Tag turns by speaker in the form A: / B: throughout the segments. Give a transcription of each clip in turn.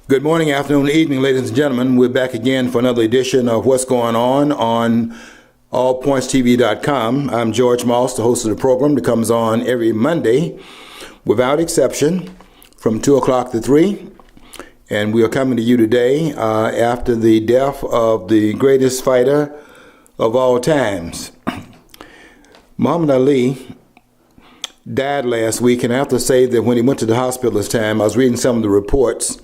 A: Good morning, afternoon, evening, ladies and gentlemen. We're back again for another edition of What's Going on allpointstv.com. I'm George Moss, the host of the program that comes on every Monday, without exception, from 2 o'clock to 3. And we are coming to you today after the death of the greatest fighter of all times. Muhammad Ali died last week, and I have to say that when he went to the hospital this time, I was reading some of the reports,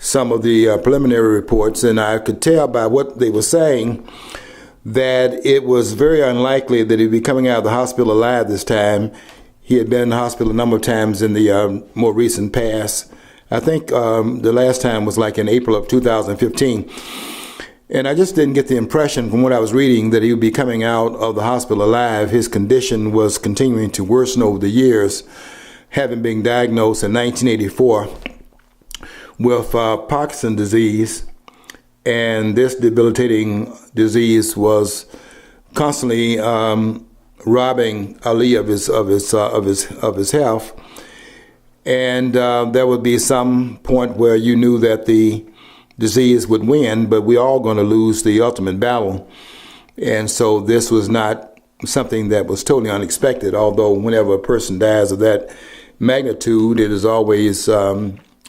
A: some of the preliminary reports, and I could tell by what they were saying that it was very unlikely that he'd be coming out of the hospital alive this time. He had been in the hospital a number of times in the more recent past. I think the last time was like in April of 2015. And I just didn't get the impression from what I was reading that he would be coming out of the hospital alive. His condition was continuing to worsen over the years, having been diagnosed in 1984 with Parkinson's disease, and this debilitating disease was constantly robbing Ali of his health. And there would be some point where you knew that the disease would win, but we're all going to lose the ultimate battle. And so this was not something that was totally unexpected, although whenever a person dies of that magnitude, it is always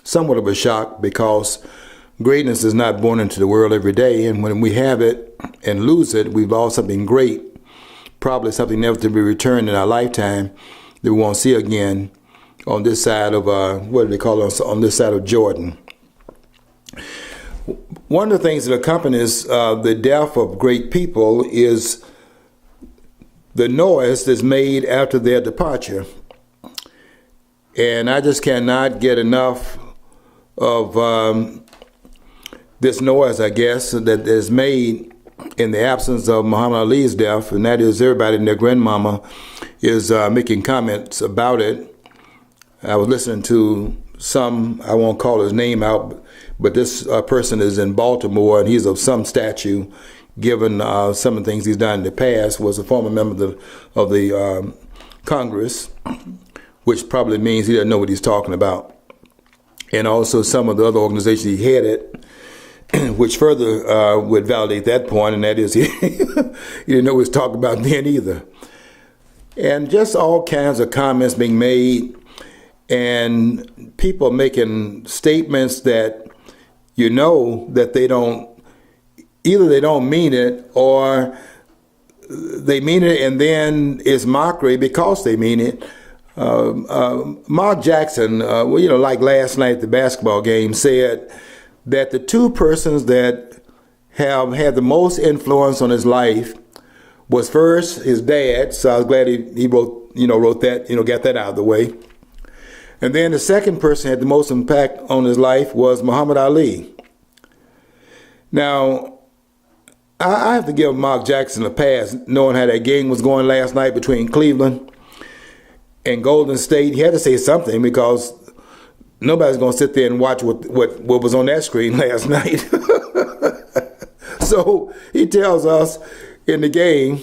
A: somewhat of a shock, because greatness is not born into the world every day, and when we have it and lose it, we've lost something great, probably something never to be returned in our lifetime that we won't see again on this side of what do they call it, on this side of Jordan. One of the things that accompanies the death of great people is the noise that's made after their departure, and I just cannot get enough of this noise, I guess, that is made in the absence of Muhammad Ali's death, and that is everybody and their grandmama is making comments about it. I was listening to some, I won't call his name out, but this person is in Baltimore, and he's of some stature, given some of the things he's done in the past, was a former member of the Congress, which probably means he doesn't know what he's talking about. And also some of the other organizations he headed, which further would validate that point, and that is he didn't know what he was talking about then either. And just all kinds of comments being made, and people making statements that you know that they don't mean it, or they mean it and then it's mockery because they mean it. Mark Jackson, like last night at the basketball game, said that the two persons that have had the most influence on his life was first his dad. So I was glad he wrote that, got that out of the way. And then the second person had the most impact on his life was Muhammad Ali. Now, I have to give Mark Jackson a pass, knowing how that game was going last night between Cleveland and Golden State. He had to say something, because nobody's going to sit there and watch what was on that screen last night. So he tells us in the game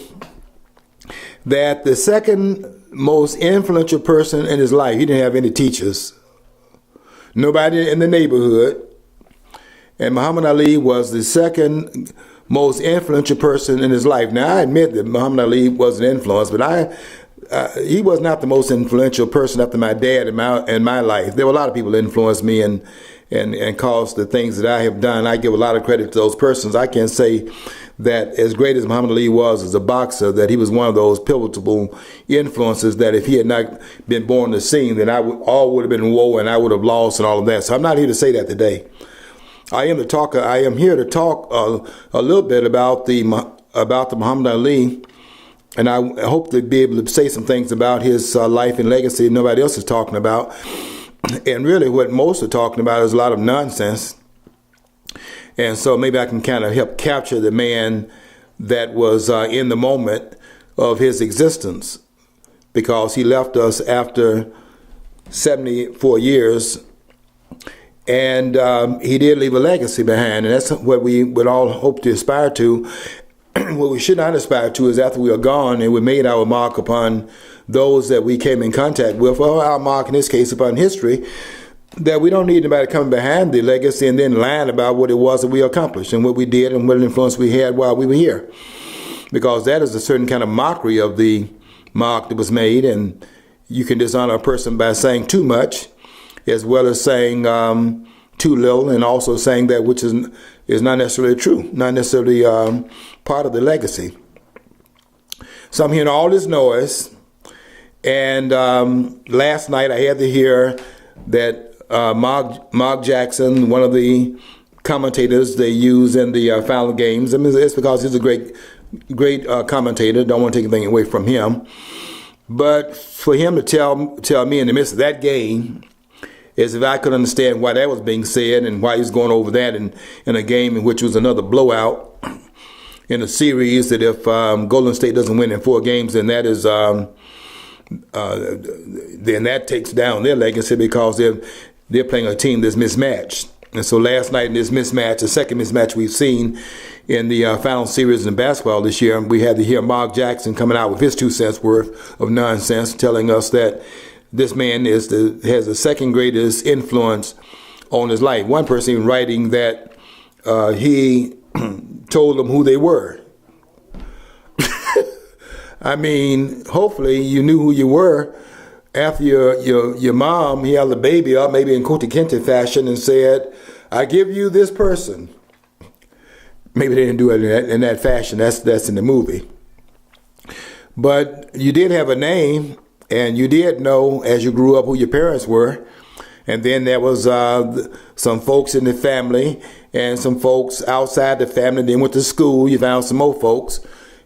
A: that the second most influential person in his life, he didn't have any teachers, nobody in the neighborhood, and Muhammad Ali was the second most influential person in his life. Now, I admit that Muhammad Ali was an influence, but he was not the most influential person after my dad in my life. There were a lot of people that influenced me and caused the things that I have done. I give a lot of credit to those persons. I can say that as great as Muhammad Ali was as a boxer, that he was one of those pivotal influences that if he had not been born on the scene, then all would have been woe and I would have lost and all of that. So I'm not here to say that today. I am here to talk a little bit about the Muhammad Ali, and I hope to be able to say some things about his life and legacy nobody else is talking about. And really what most are talking about is a lot of nonsense. And so maybe I can kind of help capture the man that was in the moment of his existence, because he left us after 74 years. And he did leave a legacy behind, and that's what we would all hope to aspire to. What we should not aspire to is after we are gone and we made our mark upon those that we came in contact with, or our mark in this case upon history, that we don't need anybody coming behind the legacy and then lying about what it was that we accomplished and what we did and what influence we had while we were here. Because that is a certain kind of mockery of the mark that was made, and you can dishonor a person by saying too much, as well as saying too little, and also saying that which is not necessarily true, not necessarily part of the legacy. So I'm hearing all this noise, and last night I had to hear that Mark Jackson, one of the commentators they use in the final games, I mean, it's because he's a great commentator. Don't want to take anything away from him, but for him to tell me in the midst of that game, as if I could understand why that was being said and why he was going over that in a game in which was another blowout in a series, that if Golden State doesn't win in 4 games, then that is then that takes down their legacy, because they're playing a team that's mismatched. And so last night in this mismatch, the second mismatch we've seen in the final series in basketball this year, we had to hear Mark Jackson coming out with his 2 cents worth of nonsense, telling us that this man has the second greatest influence on his life. One person even writing that he told them who they were. I mean, hopefully you knew who you were after your mom held the baby up, maybe in Kunta Kinte fashion, and said, "I give you this person." Maybe they didn't do it in that fashion. That's in the movie. But you did have a name, and you did know as you grew up who your parents were. And then there was some folks in the family and some folks outside the family. Then went to school, you found some more folks.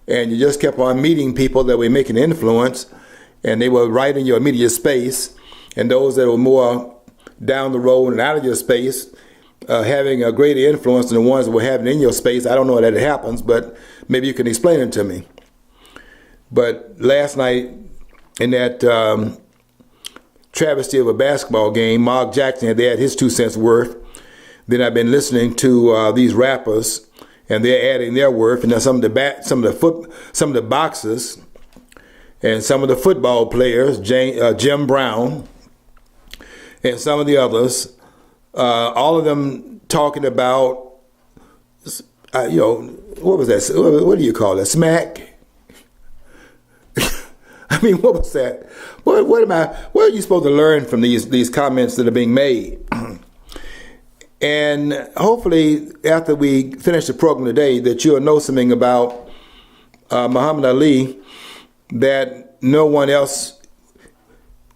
A: And you just kept on meeting people that were making influence. And they were right in your immediate space. And those that were more down the road and out of your space, having a greater influence than the ones that were having in your space. I don't know that it happens, but maybe you can explain it to me. But last night, in that travesty of a basketball game, Mark Jackson had his 2 cents worth. Then I've been listening to these rappers, and they're adding their worth. And then some of the boxers, and some of the football players, Jim Brown, and some of the others, all of them talking about, what was that? What do you call it? Smack. I mean, what was that? What are you supposed to learn from these comments that are being made? And hopefully, after we finish the program today, that you'll know something about Muhammad Ali that no one else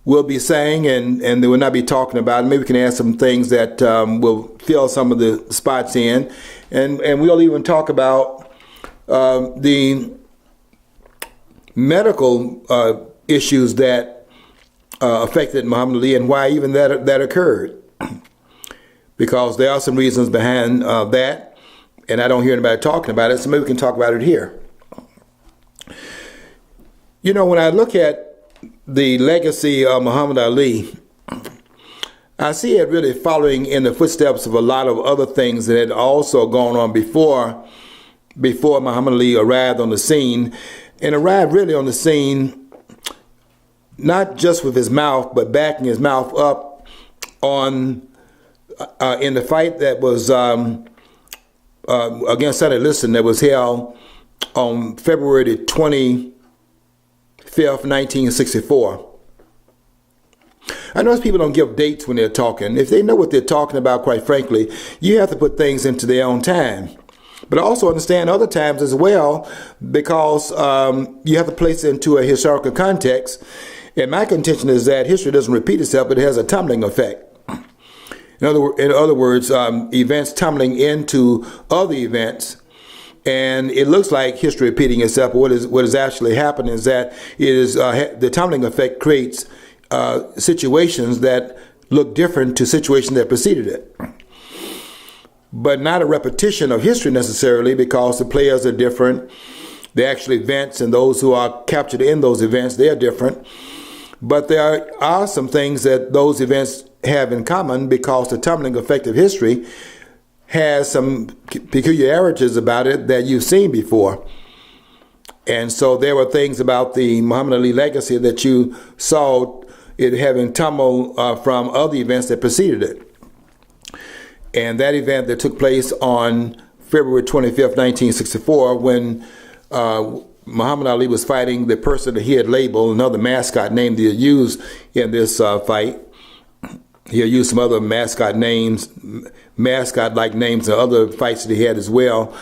A: will be saying, and they will not be talking about. Maybe we can add some things that will fill some of the spots in, and we'll even talk about the medical issues that affected Muhammad Ali and why even that occurred. Because there are some reasons behind that, and I don't hear anybody talking about it, so maybe we can talk about it here. You know, when I look at the legacy of Muhammad Ali, I see it really following in the footsteps of a lot of other things that had also gone on before Muhammad Ali arrived on the scene, and arrived really on the scene not just with his mouth, but backing his mouth up on in the fight that was against Sonny Liston that was held on February the 25th, 1964. I notice people don't give dates when they're talking. If they know what they're talking about, quite frankly, you have to put things into their own time. But also understand other times as well, because you have to place it into a historical context. And my contention is that history doesn't repeat itself, but it has a tumbling effect. In other words, events tumbling into other events, and it looks like history repeating itself. But what is actually happening is that it is the tumbling effect creates situations that look different to situations that preceded it, but not a repetition of history necessarily, because the players are different. The actual events and those who are captured in those events, they are different. But there are some things that those events have in common, because the tumbling effect of history has some peculiarities about it that you've seen before. And so there were things about the Muhammad Ali legacy that you saw it having tumbled from other events that preceded it. And that event that took place on February 25th, 1964, when Muhammad Ali was fighting the person that he had labeled, another mascot name that he had used in this fight. He had used some other mascot-like names in other fights that he had as well.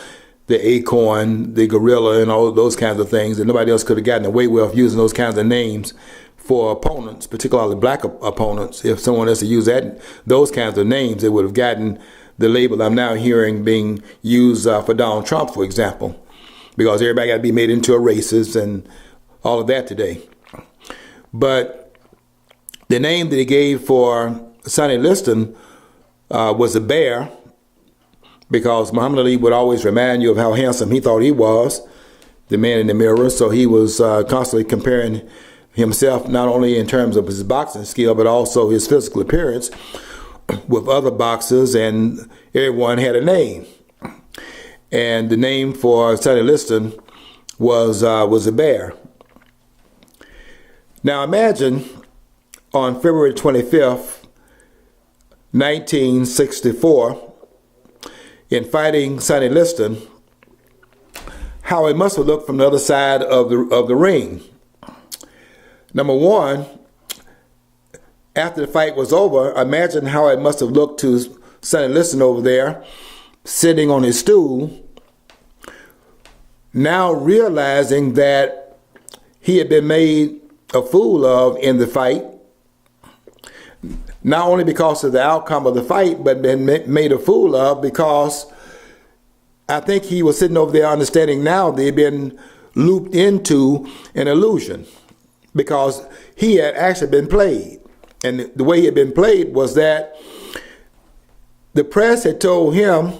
A: The acorn, the gorilla, and all of those kinds of things. And nobody else could have gotten away with using those kinds of names for opponents, particularly black opponents. If someone else had used those kinds of names, they would have gotten the label I'm now hearing being used for Donald Trump, for example, because everybody got to be made into a racist and all of that today. But the name that he gave for Sonny Liston was a bear, because Muhammad Ali would always remind you of how handsome he thought he was, the man in the mirror. So he was constantly comparing himself, not only in terms of his boxing skill, but also his physical appearance with other boxers, and everyone had a name. And the name for Sonny Liston was a bear. Now imagine on February 25th, 1964, in fighting Sonny Liston, how it must have looked from the other side of the ring. Number one, after the fight was over, imagine how it must have looked to Sonny Liston over there, sitting on his stool, now realizing that he had been made a fool of in the fight, not only because of the outcome of the fight, but been made a fool of because I think he was sitting over there understanding now that he'd been looped into an illusion, because he had actually been played. And the way he had been played was that the press had told him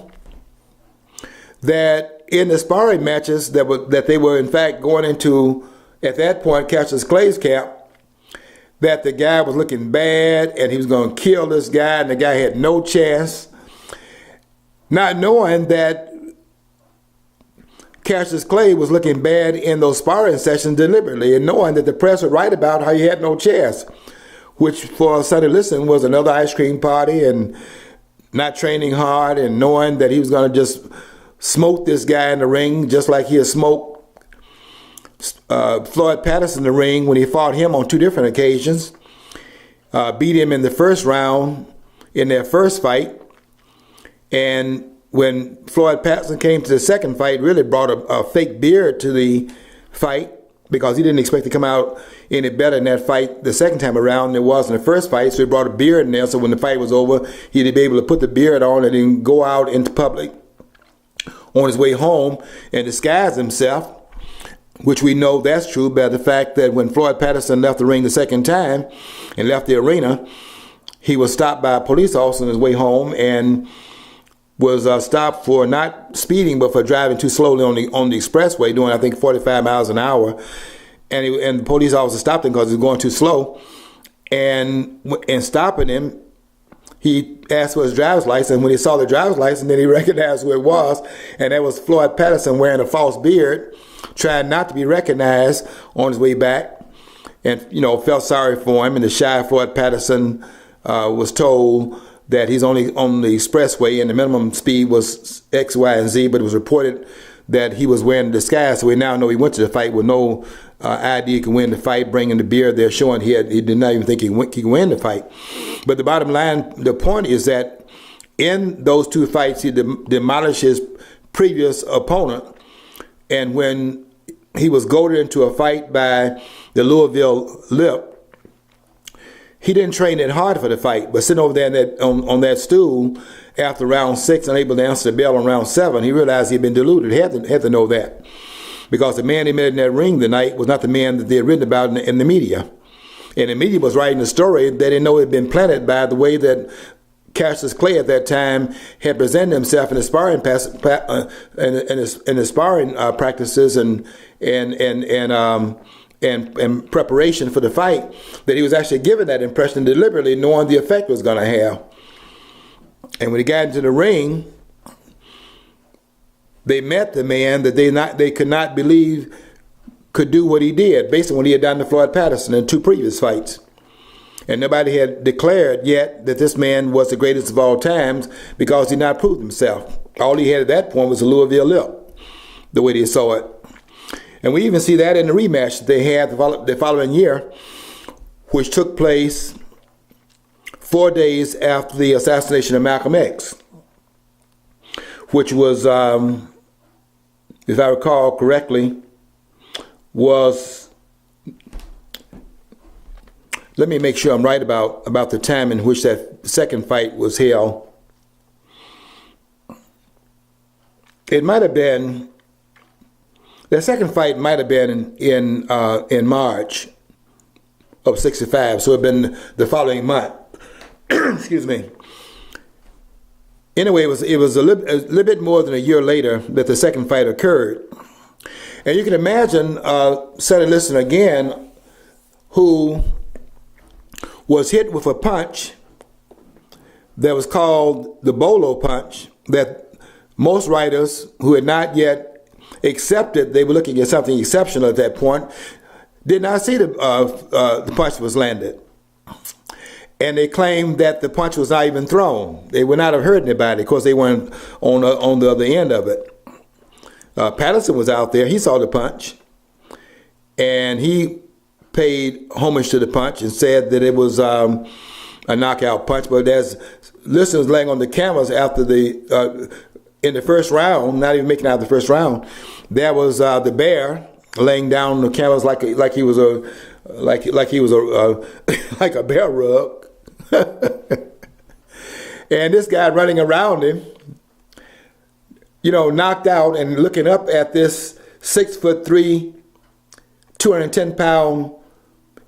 A: that in the sparring matches that they were in fact going into, at that point, Cassius Clay's camp, that the guy was looking bad and he was going to kill this guy, and the guy had no chance, not knowing that Cassius Clay was looking bad in those sparring sessions deliberately, and knowing that the press would write about how he had no chance, which for Sonny Liston was another ice cream party, and not training hard, and knowing that he was going to just smoke this guy in the ring just like he had smoked Floyd Patterson in the ring when he fought him on two different occasions, beat him in the first round in their first fight, and when Floyd Patterson came to the second fight, really brought a fake beard to the fight, because he didn't expect to come out any better in that fight the second time around than it was in the first fight. So he brought a beard in there, so when the fight was over, he'd be able to put the beard on and then go out into public on his way home and disguise himself, which we know that's true by the fact that when Floyd Patterson left the ring the second time and left the arena, he was stopped by a police officer on his way home and was stopped for not speeding, but for driving too slowly on the expressway, doing I think 45 miles an hour. And the police officer stopped him because he was going too slow. And in stopping him, he asked for his driver's license. When he saw the driver's license, then he recognized who it was, and that was Floyd Patterson wearing a false beard, trying not to be recognized on his way back, and felt sorry for him. And the shy Floyd Patterson was told that he's only on the expressway and the minimum speed was X, Y, and Z, but it was reported that he was wearing a disguise. So we now know he went to the fight with no idea he could win the fight, bringing the beard there, showing he did not even think he could win the fight. But the bottom line, the point is that in those two fights, he demolished his previous opponent. And when he was goaded into a fight by the Louisville Lip, he didn't train that hard for the fight, but sitting over there on that stool after round 6, unable to answer the bell on round 7, he realized he'd been deluded. He had to know that, because the man he met in that ring the night was not the man that they had written about in the media. And the media was writing the story they didn't know it had been planted by the way that Cassius Clay at that time had presented himself in the sparring practices and preparation for the fight, that he was actually given that impression deliberately, knowing the effect it was going to have. And when he got into the ring, they met the man that they could not believe could do what he did, based on what he had done to Floyd Patterson in two previous fights. And nobody had declared yet that this man was the greatest of all times because he not proved himself. All he had at that point was a Louisville lip, the way they saw it. And we even see that in the rematch that they had the following year, which took place 4 days after the assassination of Malcolm X, which was, if I recall correctly, was, let me make sure I'm right about the time in which that second fight was held. It might have been, the second fight might have been in March of '65, so it had been the following month. Excuse me. Anyway, it was a little bit more than a year later that the second fight occurred. And you can imagine Sonny Liston again, who was hit with a punch that was called the Bolo punch, that most writers who had not yet accepted they were looking at something exceptional at that point did not see the punch was landed. And they claimed that the punch was not even thrown. They would not have hurt anybody because they weren't on the other end of it. Patterson was out there. He saw the punch. And he paid homage to the punch and said that it was a knockout punch. But as Liston was laying on the canvas after in the first round, not even making out the first round, there was the bear laying down on the canvas like he was like a bear rug. And this guy running around him, knocked out and looking up at this 6'3", 210-pound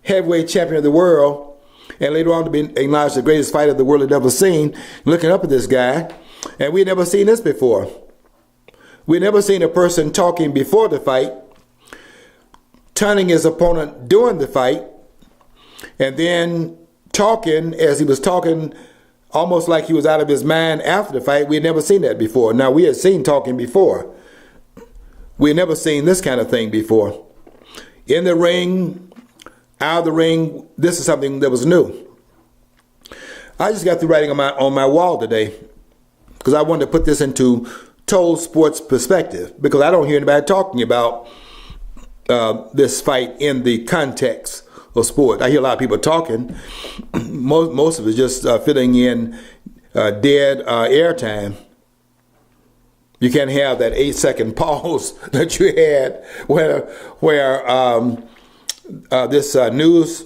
A: heavyweight champion of the world, and later on to be acknowledged the greatest fighter the world had ever seen, looking up at this guy. And we'd never seen this before. We'd never seen a person talking before the fight, turning his opponent during the fight, and then talking as he was talking almost like he was out of his mind after the fight. We had never seen that before. Now, we had seen talking before. We had never seen this kind of thing before. In the ring, out of the ring, this is something that was new. I just got through writing on my wall today because I wanted to put this into total sports perspective, because I don't hear anybody talking about this fight in the context of sport. I hear a lot of people talking. Most of it just filling in dead airtime. You can't have that 8-second pause that you had where this news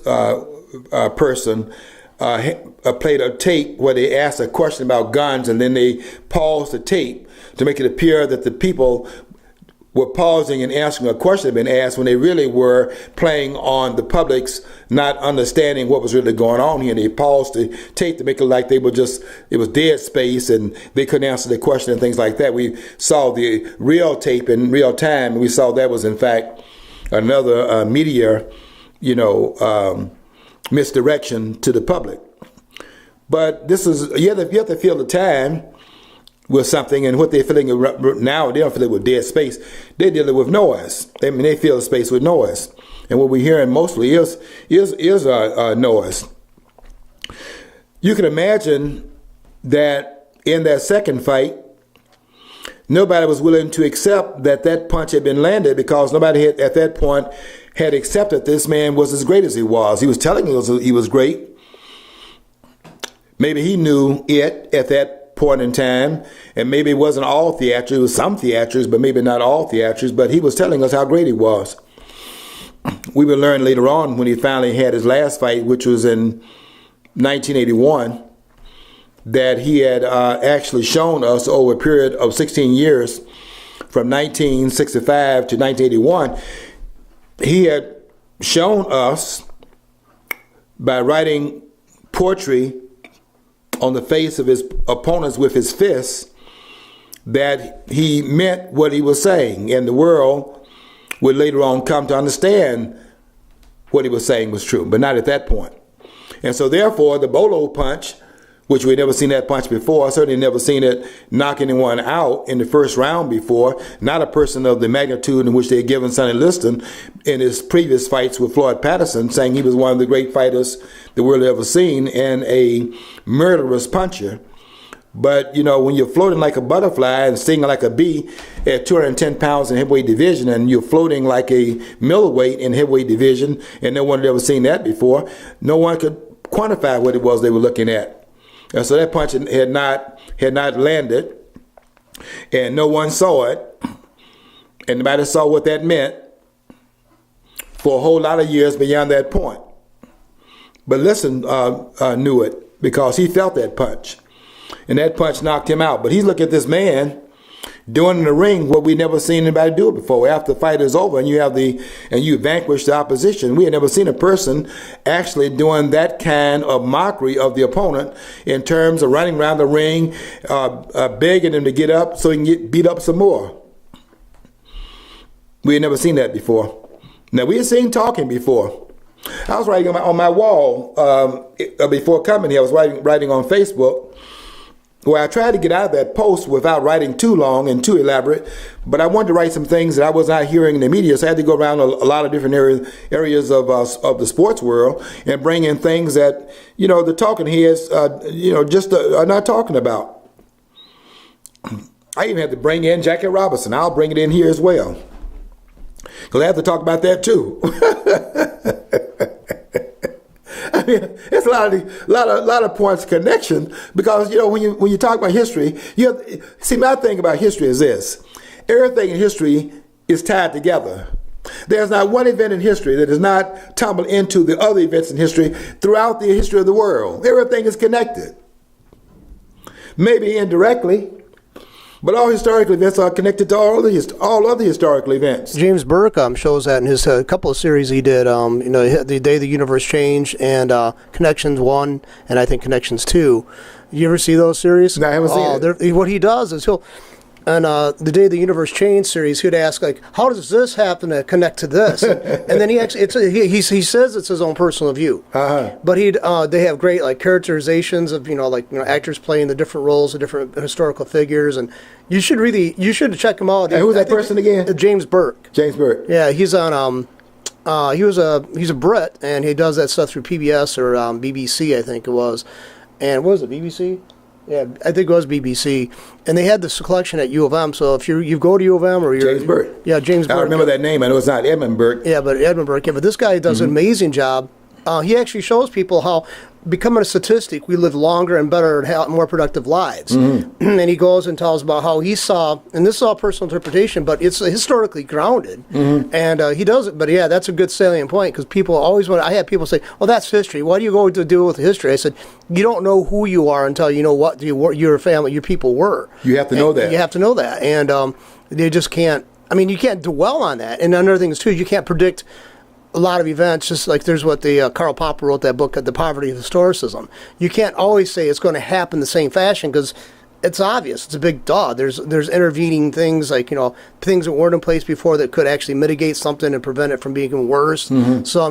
A: person played a tape where they asked a question about guns, and then they paused the tape to make it appear that the people were pausing and answering a question that had been asked when they really were playing on the public's not understanding what was really going on here. And they paused the tape to make it like it was dead space and they couldn't answer the question and things like that. We saw the real tape in real time, and we saw that was in fact another media, misdirection to the public. But this is, you have to feel the time with something, and what they're feeling now, they don't feel it with dead space. They're dealing with noise. They fill the space with noise, and what we're hearing mostly is noise. You can imagine that in that second fight, nobody was willing to accept that punch had been landed, because nobody at that point had accepted this man was as great as he was. He was telling us he was great. Maybe he knew it at that point in time, and maybe it wasn't all theatrics, it was some theatrics, but maybe not all theatrics, but he was telling us how great he was. We will learn later on when he finally had his last fight, which was in 1981, that he had actually shown us over a period of 16 years, from 1965 to 1981, he had shown us by writing poetry on the face of his opponents with his fists that he meant what he was saying, and the world would later on come to understand what he was saying was true, but not at that point. And so therefore the Bolo punch which we'd never seen that punch before. I certainly never seen it knock anyone out in the first round before. Not a person of the magnitude in which they had given Sonny Liston in his previous fights with Floyd Patterson, saying he was one of the great fighters the world ever seen and a murderous puncher. But, you know, when you're floating like a butterfly and stinging like a bee at 210 pounds in heavyweight division, and you're floating like a middleweight in heavyweight division, and no one had ever seen that before, no one could quantify what it was they were looking at. And so that punch had not landed, and no one saw it, and nobody saw what that meant for a whole lot of years beyond that point. But Liston knew it because he felt that punch, and that punch knocked him out. But he's looking at this man doing in the ring what we never seen anybody do it before. After the fight is over and you vanquish the opposition, we had never seen a person actually doing that kind of mockery of the opponent in terms of running around the ring, begging him to get up so he can get beat up some more. We had never seen that before. Now, we had seen talking before. I was writing on my wall before coming here. I was writing on Facebook, where I tried to get out of that post without writing too long and too elaborate, but I wanted to write some things that I was not hearing in the media, so I had to go around a lot of different areas of the sports world and bring in things that, you know, the talking heads, just are not talking about. I even had to bring in Jackie Robinson. I'll bring it in here as well, because I have to talk about that too. I mean, it's a lot of points of connection, because, you know, when you talk about history, see, my thing about history is this: everything in history is tied together. There's not one event in history that does not tumble into the other events in history throughout the history of the world. Everything is connected, maybe indirectly, but all historical events are connected to all other historical events.
B: James Burke shows that in his couple of series he did, The Day the Universe Changed and Connections 1 and I think Connections 2. You ever see those series?
A: No, I haven't seen it.
B: What he does is on The Day the Universe Changed series, he'd ask, like, how does this happen to connect to this? And then he says it's his own personal view.
A: Uh-huh.
B: But they have great, like, characterizations of, actors playing the different roles of different historical figures, and you should check him out.
A: And who's that person again?
B: James Burke.
A: James Burke.
B: Yeah, he's on, he's a Brit, and he does that stuff through PBS or BBC, I think it was. And what was it, BBC? Yeah, I think it was BBC, and they had this collection at U of M. So if you go to U of M or you're
A: James Burke,
B: James Burke.
A: I remember that name. I know it's not Edmund Burke.
B: Yeah, but Edmund Burke. Yeah, but this guy does an amazing job. He actually shows people how, becoming a statistic, we live longer and better and more productive lives. Mm-hmm. And he goes and tells about how he saw, and this is all personal interpretation, but it's historically grounded. Mm-hmm. And he does it. But yeah, that's a good salient point, because people always I had people say, well, that's history. Why do you go to deal with history? I said, you don't know who you are until you know what your family, your people were.
A: You have to know that.
B: You have to know that. And they just can't, you can't dwell on that. And another thing is, too, you can't predict a lot of events, just like there's what the Karl Popper wrote that book, The Poverty of Historicism. You can't always say it's going to happen the same fashion, because it's obvious. It's a big duh. There's intervening things, like, things that weren't in place before that could actually mitigate something and prevent it from being worse. Mm-hmm. So,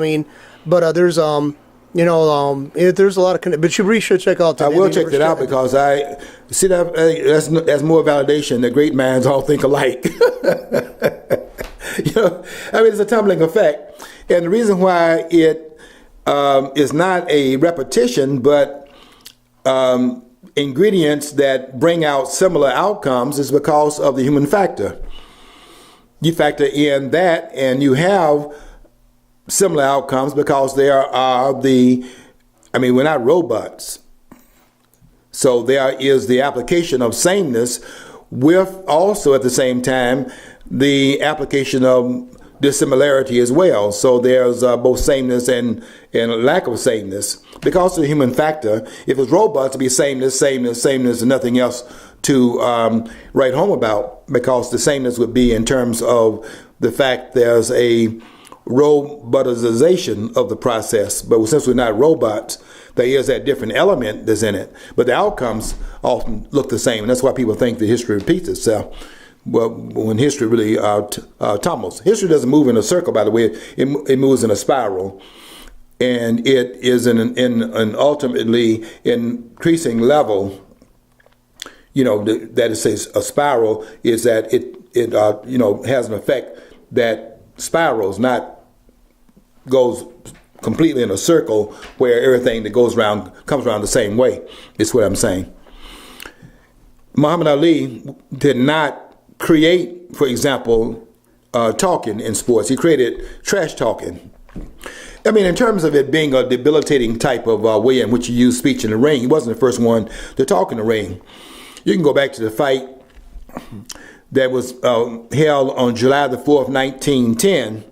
B: but there's there's a lot of, but you really should check out.
A: I will check that out, because I see that's more validation that great minds all think alike. It's a tumbling effect, and the reason why it is not a repetition, but ingredients that bring out similar outcomes, is because of the human factor. You factor in that, and you have similar outcomes, because there are we're not robots. So there is the application of sameness, with also at the same time the application of dissimilarity as well. So there's both sameness and lack of sameness, because of the human factor. If it's robots, it'd be sameness, and nothing else to write home about, because the sameness would be in terms of the fact there's a robotization of the process. But since we're not robots, there is that different element that's in it. But the outcomes often look the same, and that's why people think that history repeats itself. Well, when history really tumbles. History doesn't move in a circle, by the way. It moves in a spiral. and it is in an ultimately increasing level. That is a spiral, is that it has an effect that spirals, not goes completely in a circle where everything that goes around comes around the same way. Is what I'm saying. Muhammad Ali did not create, for example, talking in sports. He created trash talking. I mean, in terms of it being a debilitating type of way in which you use speech in the ring, he wasn't the first one to talk in the ring. You can go back to the fight that was held on July the 4th, 1910.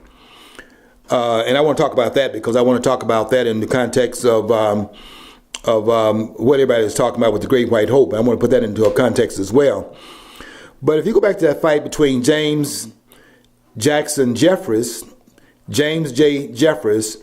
A: And I want to talk about that because I want to talk about that in the context of what everybody is talking about with the Great White Hope. I want to put that into a context as well. But if you go back to that fight between James Jackson Jeffries, James J. Jeffries,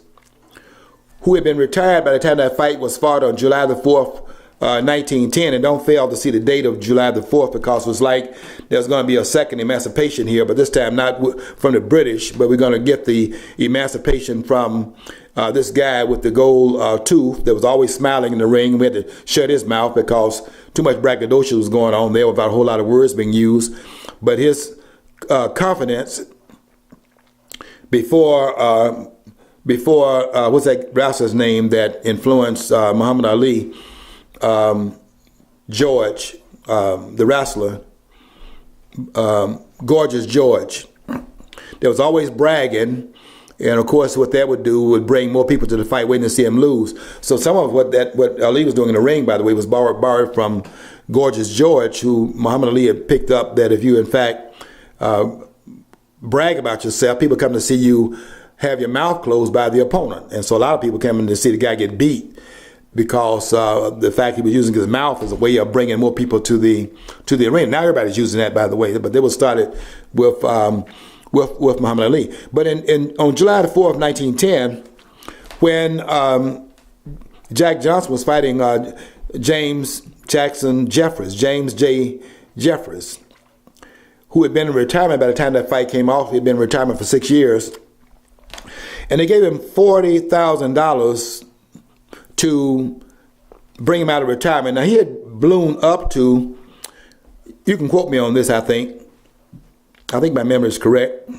A: who had been retired by the time that fight was fought on July the 4th, 1910, and don't fail to see the date of July the 4th, because it was like there's going to be a second emancipation here, but this time not from the British, but we're going to get the emancipation from this guy with the gold tooth that was always smiling in the ring. We had to shut his mouth because too much braggadocio was going on there without a whole lot of words being used. But his confidence before what's that wrestler's name that influenced Muhammad Ali? George, the wrestler, Gorgeous George. There was always bragging, and of course what that would do would bring more people to the fight waiting to see him lose. So some of what Ali was doing in the ring, by the way, was borrowed from Gorgeous George, who Muhammad Ali had picked up, that if you in fact brag about yourself, people come to see you have your mouth closed by the opponent. And so a lot of people came in to see the guy get beat, because the fact he was using his mouth as a way of bringing more people to the arena. Now everybody's using that, by the way, but it was started with Muhammad Ali. But on July the 4th, 1910, when Jack Johnson was fighting James Jackson Jeffries, James J. Jeffries, who had been in retirement by the time that fight came off. He had been in retirement for 6 years, and they gave him $40,000 to bring him out of retirement. Now, he had ballooned up to, you can quote me on this, I think my memory is correct.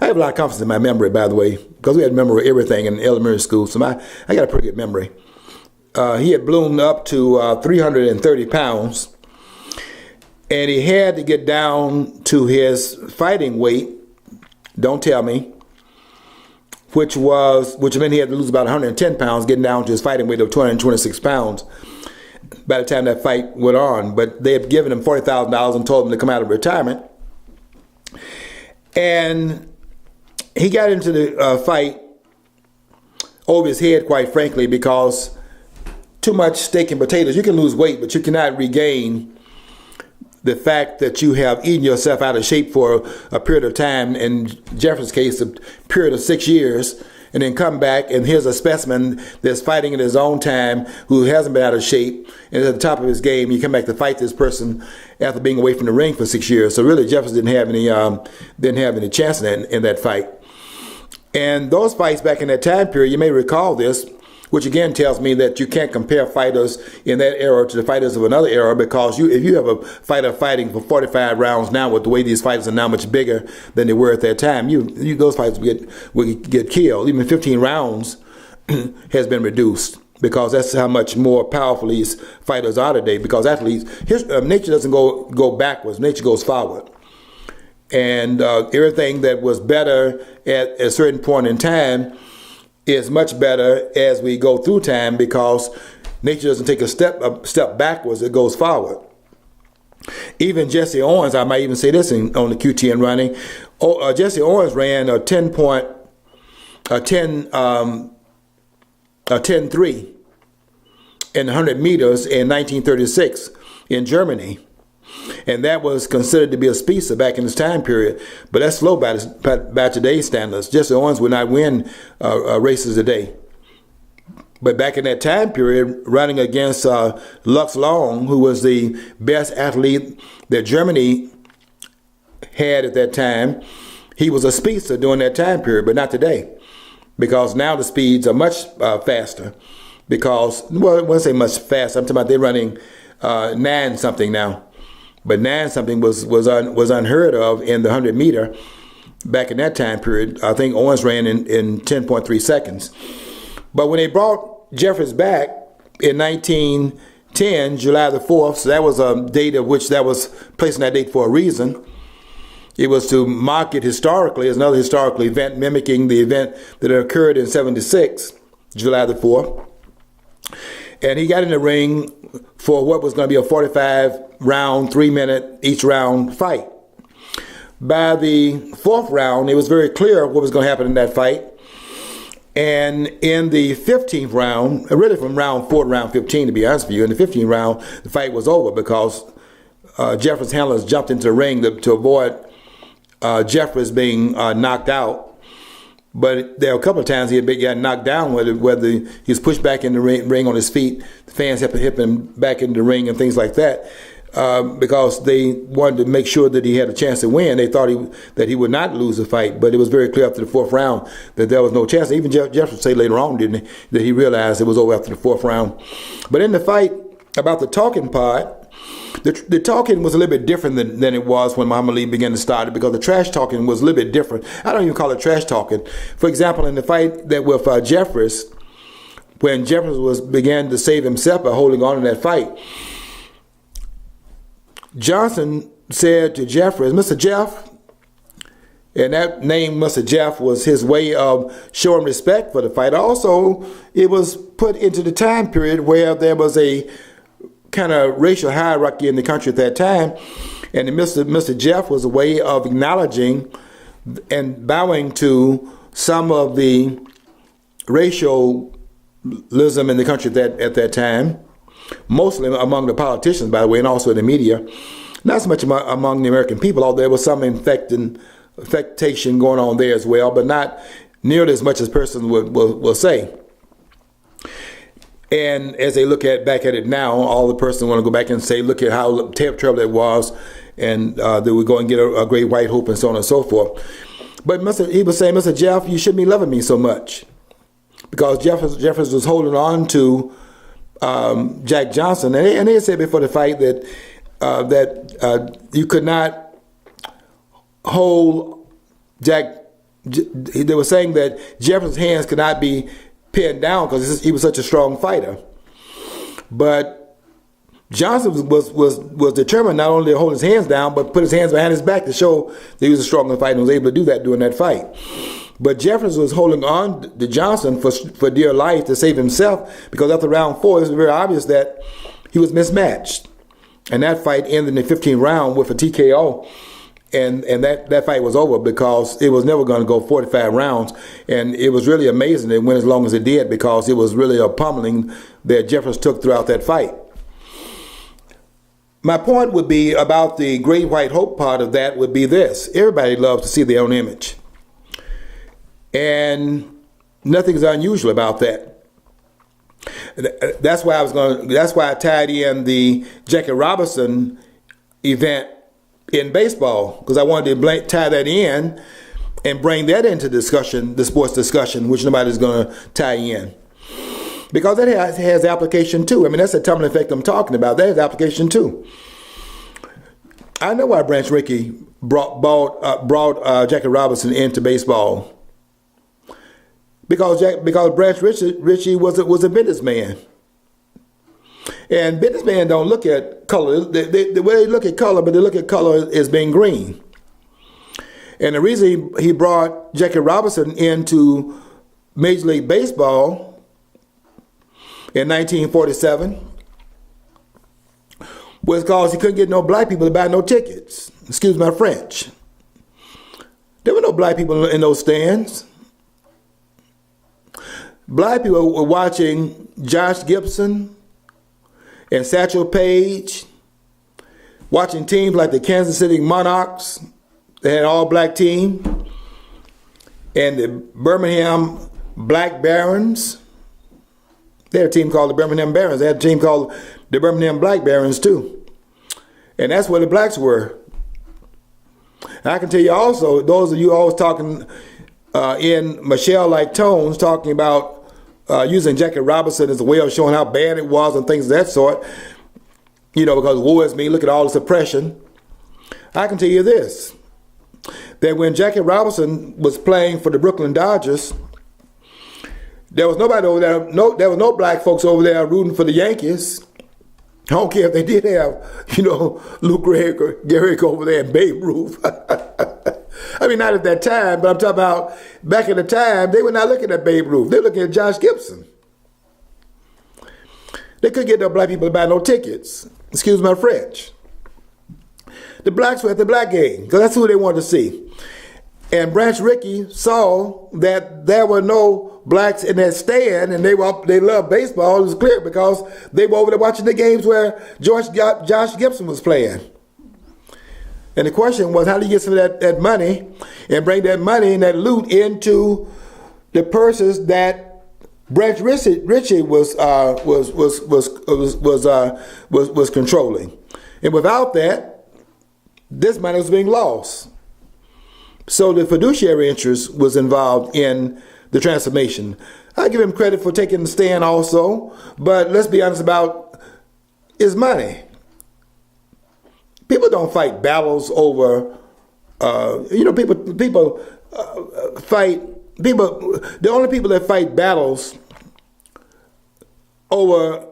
A: I have a lot of confidence in my memory, by the way, because we had to remember everything in elementary school, so I got a pretty good memory. He had ballooned up to 330 pounds, and he had to get down to his fighting weight, don't tell me, which meant he had to lose about 110 pounds, getting down to his fighting weight of 226 pounds by the time that fight went on. But they had given him $40,000 and told him to come out of retirement. And he got into the fight over his head, quite frankly, because too much steak and potatoes. You can lose weight, but you cannot regain the fact that you have eaten yourself out of shape for a period of time, in Jefferson's case, a period of 6 years, and then come back, and here's a specimen that's fighting in his own time, who hasn't been out of shape, and at the top of his game, you come back to fight this person after being away from the ring for 6 years. So really, Jefferson didn't have any chance in that fight. And those fights back in that time period, you may recall this, which again tells me that you can't compare fighters in that era to the fighters of another era, because if you have a fighter fighting for 45 rounds now, with the way these fighters are now much bigger than they were at that time, those fights would get killed. Even 15 rounds has been reduced, because that's how much more powerful these fighters are today. Because athletes, nature doesn't go backwards, nature goes forward. And everything that was better at a certain point in time is much better as we go through time, because nature doesn't take a step backwards, it goes forward. Even Jesse Owens, I might even say this on the QTN running, Jesse Owens ran a 10.3 in 100 meters in 1936 in Germany. And that was considered to be a speedster back in this time period. But that's slow by today's standards. Jesse Owens would not win races today. But back in that time period, running against Lux Long, who was the best athlete that Germany had at that time, he was a speedster during that time period, but not today. because now the speeds are much faster. Because, well, I won't say much faster. I'm talking about they're running 9 something now. But 9 something was unheard of in the 100 meter back in that time period. I think Owens ran in 10.3 seconds. But when they brought Jeffers back in 1910, July the 4th, so that was a date of which that was placed on that date for a reason. It was to mark it historically as another historical event mimicking the event that occurred in 76, July the 4th. And he got in the ring for what was going to be a 45-round, 3-minute each round fight. By the 4th round, it was very clear what was going to happen in that fight. And in the 15th round, really from round 4 to round 15, to be honest with you, in the 15th round, the fight was over because Jeffers' handlers jumped into the ring to avoid Jeffers being knocked out. But there were a couple of times he had gotten knocked down, whether he was pushed back in the ring on his feet, the fans had to hit him back in the ring and things like that, because they wanted to make sure that he had a chance to win. They thought that he would not lose the fight, but it was very clear after the 4th round that there was no chance. Even Jeffers said later on, didn't he, that he realized it was over after the 4th round. But in the fight, about the talking part, the talking was a little bit different than it was when Muhammad Ali began to start it, because the trash talking was a little bit different. I don't even call it trash talking. For example, in the fight that with Jeffers, when Jeffers began to save himself by holding on in that fight, Johnson said to Jeffers, "Mr. Jeff," and that name, Mr. Jeff, was his way of showing respect for the fight. Also, it was put into the time period where there was a kind of racial hierarchy in the country at that time, and Mr. Jeff was a way of acknowledging and bowing to some of the racialism in the country at that time, mostly among the politicians, by the way, and also in the media. Not so much among the American people, although there was some affectation going on there as well, but not nearly as much as persons will say. And as they look back at it now, all the person want to go back and say, look at how terrible it was, and they would go and get a great white hope and so on and so forth. But he was saying, "Mr. Jeff, you shouldn't be loving me so much," because Jeffers was holding on to Jack Johnson, and they said before the fight that you could not hold Jack. They were saying that Jeffers' hands could not be pinned down because he was such a strong fighter. But Johnson was determined not only to hold his hands down, but put his hands behind his back to show that he was a stronger fighter and was able to do that during that fight. But Jeffers was holding on to Johnson for dear life to save himself, because after round 4, it was very obvious that he was mismatched. And that fight ended in the 15th round with a TKO. And that fight was over because it was never going to go 45 rounds. And it was really amazing it went as long as it did, because it was really a pummeling that Jeffers took throughout that fight. My point would be about the Great White Hope part of that would be this. Everybody loves to see their own image. And nothing's unusual about that. That's why I tied in the Jackie Robinson event in baseball, because I wanted to tie that in and bring that into discussion, the sports discussion, which nobody's going to tie in. Because that has application too. I mean, that's the tumbling effect I'm talking about. That has application too. I know why Branch Rickey brought Jackie Robinson into baseball. Because Branch Rickey was a businessman. And businessmen don't look at color. The way they look at color, but they look at color as being green. And the reason he brought Jackie Robinson into Major League Baseball in 1947 was because he couldn't get no black people to buy no tickets. Excuse my French. There were no black people in those stands. Black people were watching Josh Gibson and Satchel Paige, watching teams like the Kansas City Monarchs. They had an all-black team. And the Birmingham Black Barons. They had a team called the Birmingham Barons. They had a team called the Birmingham Black Barons too. And that's where the blacks were. And I can tell you also, those of you always talking in Michelle-like tones, talking about using Jackie Robinson as a way of showing how bad it was and things of that sort. Because woe is me, look at all this oppression. I can tell you this, that when Jackie Robinson was playing for the Brooklyn Dodgers, there was nobody over there, there was no black folks over there rooting for the Yankees. I don't care if they did have, Lou Gehrig over there and Babe Ruth. I mean, not at that time, but I'm talking about back in the time, they were not looking at Babe Ruth. They were looking at Josh Gibson. They couldn't get no black people to buy no tickets. Excuse my French. The blacks were at the black game, because that's who they wanted to see. And Branch Rickey saw that there were no blacks in that stand, and they loved baseball. It was clear because they were over there watching the games where Josh Gibson was playing. And the question was, how do you get some of that money and bring that money and that loot into the purses that Branch Rickey was controlling? And without that, this money was being lost. So the fiduciary interest was involved in the transformation. I give him credit for taking the stand also, but let's be honest about his money. People don't fight battles over, people fight, the only people that fight battles over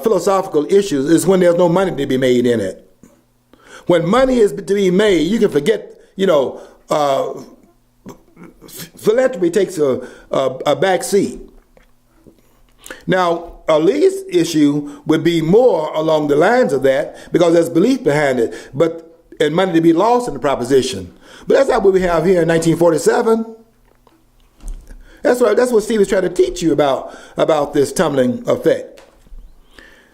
A: philosophical issues is when there's no money to be made in it. When money is to be made, you can forget, philanthropy takes a back seat. Now, Ali's issue would be more along the lines of that because there's belief behind it, and money to be lost in the proposition. But that's not what we have here in 1947. That's what Steve is trying to teach you about this tumbling effect.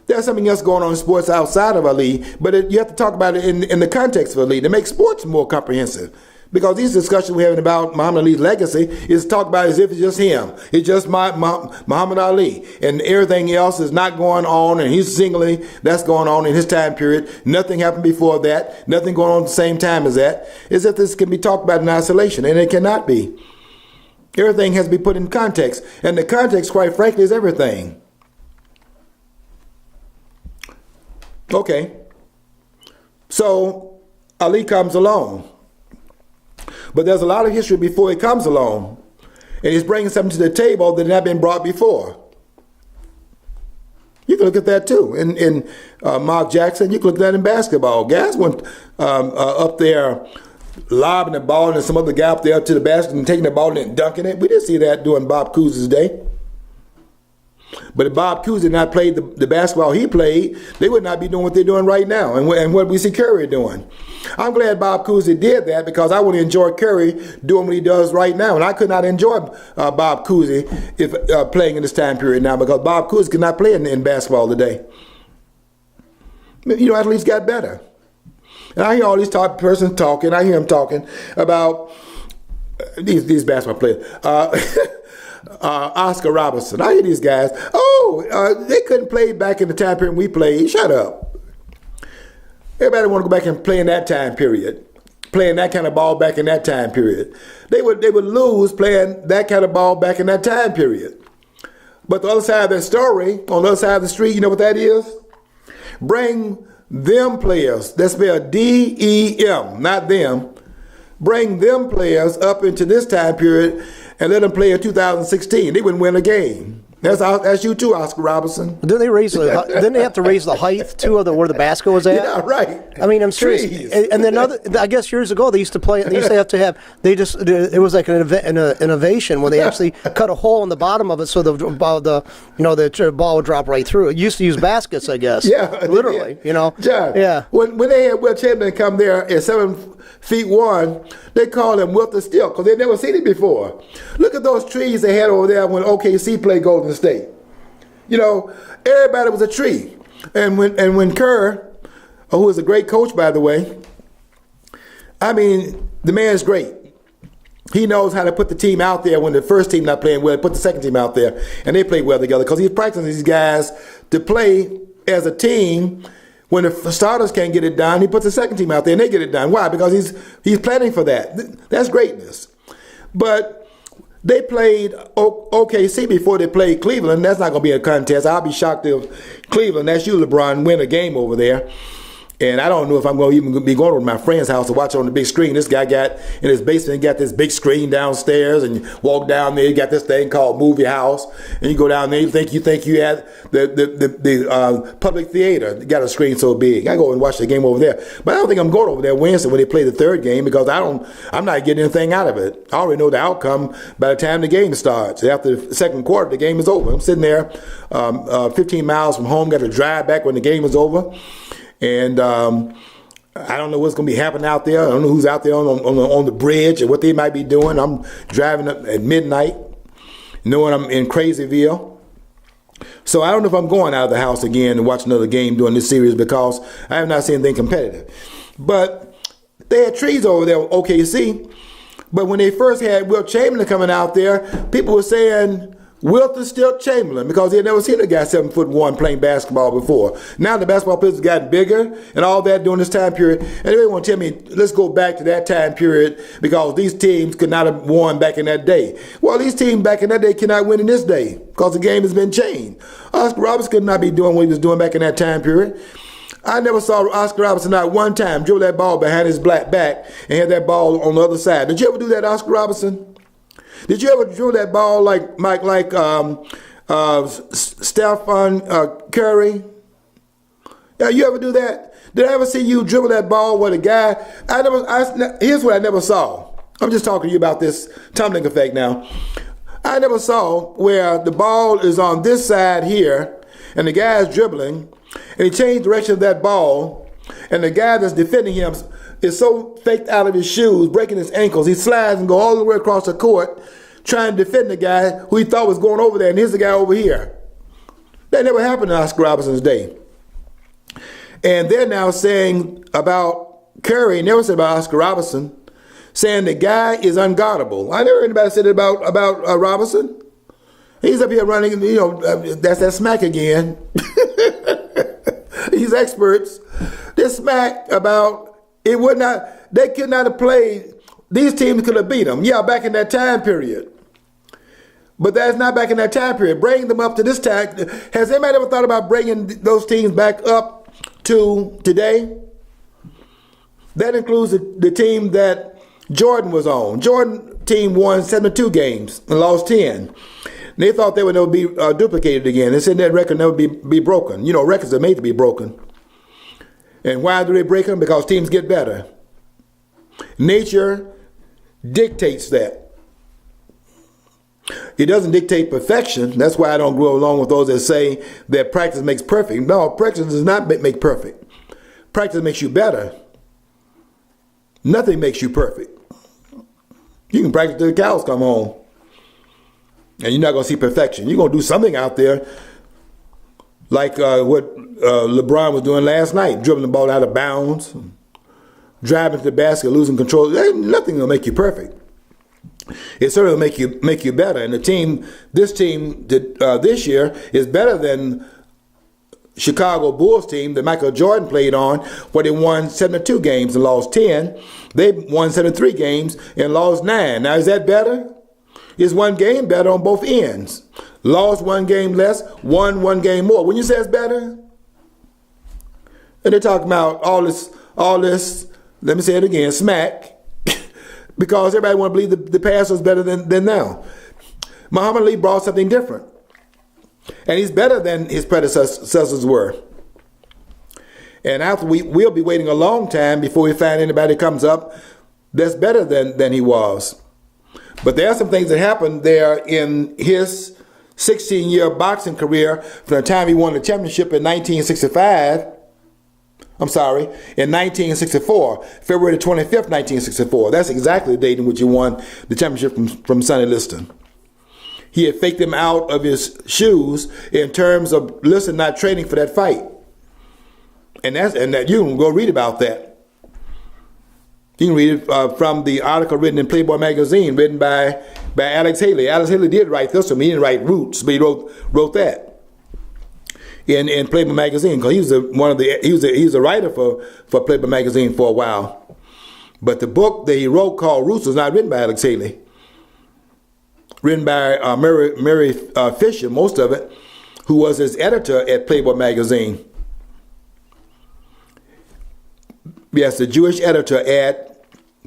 A: There's something else going on in sports outside of Ali, but you have to talk about it in the context of Ali to make sports more comprehensive. Because these discussions we're having about Muhammad Ali's legacy is talked about as if it's just him. It's just Muhammad Ali. And everything else is not going on, and he's singly, that's going on in his time period. Nothing happened before that. Nothing going on at the same time as that. As if this can be talked about in isolation, and it cannot be. Everything has to be put in context. And the context, quite frankly, is everything. Okay. So, Ali comes along. But there's a lot of history before he comes along. And he's bringing something to the table that had not been brought before. You can look at that too. In Mark Jackson, you can look at that in basketball. Guys went up there lobbing the ball and some other guy up there to the basket and taking the ball and dunking it. We didn't see that during Bob Cousy's day. But if Bob Cousy had not played the basketball he played, they would not be doing what they're doing right now and what we see Curry doing. I'm glad Bob Cousy did that because I want to enjoy Curry doing what he does right now. And I could not enjoy Bob Cousy if playing in this time period now because Bob Cousy could not play in basketball today. Athletes got better. And I hear all these persons talking. I hear them talking about these basketball players. Oscar Robertson. I hear these guys. They couldn't play back in the time period we played. Shut up. Everybody want to go back and play in that time period. Playing that kind of ball back in that time period. They would lose playing that kind of ball back in that time period. But the other side of that story, on the other side of the street, you know what that is? Bring them players. That's spelled D-E-M, not them. Bring them players up into this time period and let them play in 2016. They wouldn't win a game. That's you too, Oscar Robertson.
B: Didn't they have to raise the height too of where the basket was at?
A: Yeah, right.
B: I mean, I'm serious. And then I guess years ago they used to play. They used to have to have. It was like an innovation when they actually cut a hole in the bottom of it so the ball would drop right through. It used to use baskets, I guess.
A: Yeah,
B: literally.
A: John,
B: yeah.
A: When they had Will Chamberlain come there at 7'1", they called him Wilter Still because they'd never seen it before. Look at those trees they had over there when OKC played Golden State. Everybody was a tree. And when Kerr, who was a great coach, by the way, I mean, the man's great. He knows how to put the team out there when the first team not playing well, put the second team out there, and they play well together because he's practicing these guys to play as a team. When the starters can't get it done, he puts the second team out there and they get it done. Why? Because he's planning for that. That's greatness. But They played OKC before they played Cleveland. That's not going to be a contest. I'll be shocked if Cleveland, that's you, LeBron, win a game over there. And I don't know if I'm going to even be going to my friend's house to watch it on the big screen. This guy got in his basement, got this big screen downstairs, and you walk down there, you got this thing called Movie House, and you go down there, you think you had the public theater. You got a screen so big. I go and watch the game over there. But I don't think I'm going over there Wednesday when they play the third game because I'm not getting anything out of it. I already know the outcome by the time the game starts. After the second quarter, the game is over. I'm sitting there 15 miles from home, got to drive back when the game is over. And I don't know what's going to be happening out there. I don't know who's out there on the bridge and what they might be doing. I'm driving up at midnight, knowing I'm in Crazyville. So I don't know if I'm going out of the house again to watch another game during this series because I have not seen anything competitive. But they had trees over there with OKC. But when they first had Wilt Chamberlain coming out there, people were saying Wilt is still Chamberlain because they had never seen a guy 7'1" playing basketball before. Now the basketball players have gotten bigger and all that during this time period. And they want to tell me, let's go back to that time period because these teams could not have won back in that day. Well, these teams back in that day cannot win in this day because the game has been changed. Oscar Robertson could not be doing what he was doing back in that time period. I never saw Oscar Robertson not one time dribble that ball behind his black back and had that ball on the other side. Did you ever do that, Oscar Robertson? Did you ever drill that ball like Stephen Curry? Yeah, you ever do that? Did I ever see you dribble that ball with a guy? Here's what I never saw. I'm just talking to you about this tumbling effect now. I never saw where the ball is on this side here, and the guy is dribbling, and he changed direction of that ball, and the guy that's defending him is so faked out of his shoes, breaking his ankles, he slides and goes all the way across the court trying to defend the guy who he thought was going over there, and here's the guy over here. That never happened in Oscar Robertson's day. And they're now saying about Curry, never said about Oscar Robertson, saying the guy is unguardable. I never heard anybody say that about Robertson. He's up here running, that's that smack again. These experts, they smack about they could not have played, these teams could have beat them. Yeah, back in that time period. But that's not back in that time period. Bring them up to this time. Has anybody ever thought about bringing those teams back up to today? That includes the team that Jordan was on. Jordan team won 72 games and lost 10. They thought they would never be duplicated again. They said that record never be broken. Records are made to be broken. And why do they break them? Because teams get better. Nature dictates that. It doesn't dictate perfection. That's why I don't go along with those that say that practice makes perfect. No, practice does not make perfect. Practice makes you better. Nothing makes you perfect. You can practice till the cows come home. And you're not going to see perfection. You're going to do something out there like what LeBron was doing last night, dribbling the ball out of bounds, driving to the basket, losing control. Nothing will make you perfect. It certainly will make you better. And this team this year is better than Chicago Bulls team that Michael Jordan played on, where they won 72 games and lost 10. They won 73 games and lost 9. Now, is that better? Is one game better on both ends? Lost one game less, won one game more. When you say it's better, and they're talking about all this, let me say it again, smack, because everybody want to believe the past was better than now. Muhammad Ali brought something different. And he's better than his predecessors were. And after we'll be waiting a long time before we find anybody that comes up that's better than he was. But there are some things that happened there in his 16-year boxing career from the time he won the championship in 1964, February 25th, 1964. That's exactly the date in which he won the championship from Sonny Liston. He had faked him out of his shoes in terms of Liston not training for that fight. And that you can go read about that. You can read it from the article written in Playboy magazine, written by Alex Haley. Alex Haley did write this one. He didn't write Roots, but he wrote that in Playboy magazine because he was a writer for Playboy magazine for a while. But the book that he wrote called Roots was not written by Alex Haley. written by Mary Fisher, most of it, who was his editor at Playboy magazine. Yes, the Jewish editor at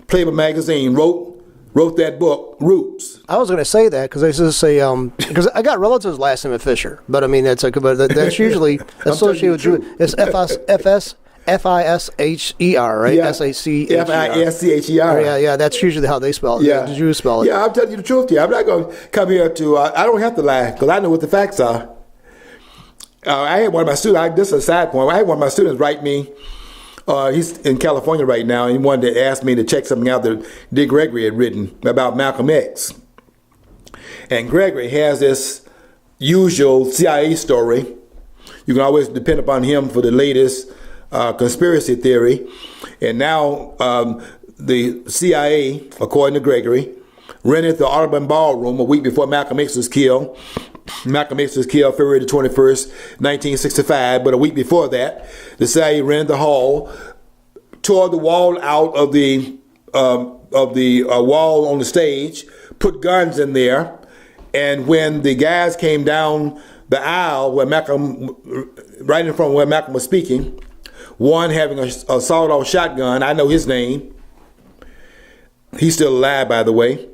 A: Playboy magazine wrote that book, Roots.
B: I was going to say that because I was going to say because I got relatives last name of Fisher, but I mean that's usually associated with Jew. It's Fisher, right?
A: Yeah.
B: Fischer. Yeah. That's usually how they spell it.
A: Yeah,
B: the Jews spell it.
A: Yeah, I'll tell you the truth here. I'm not going to come here to. I don't have to lie because I know what the facts are. I had one of my students. This is a side point. I had one of my students write me. He's in California right now, and he wanted to ask me to check something out that Dick Gregory had written about Malcolm X. And Gregory has this usual CIA story. You can always depend upon him for the latest conspiracy theory. And now the CIA, according to Gregory, rented the Audubon Ballroom a week before Malcolm X was killed. Malcolm X was killed February the 21st, 1965, but a week before that, the CIA rented the hall, tore the wall out of the wall on the stage, put guns in there, and when the guys came down the aisle where Malcolm, right in front of where Malcolm was speaking, one having a sawed-off shotgun, I know his name, he's still alive by the way,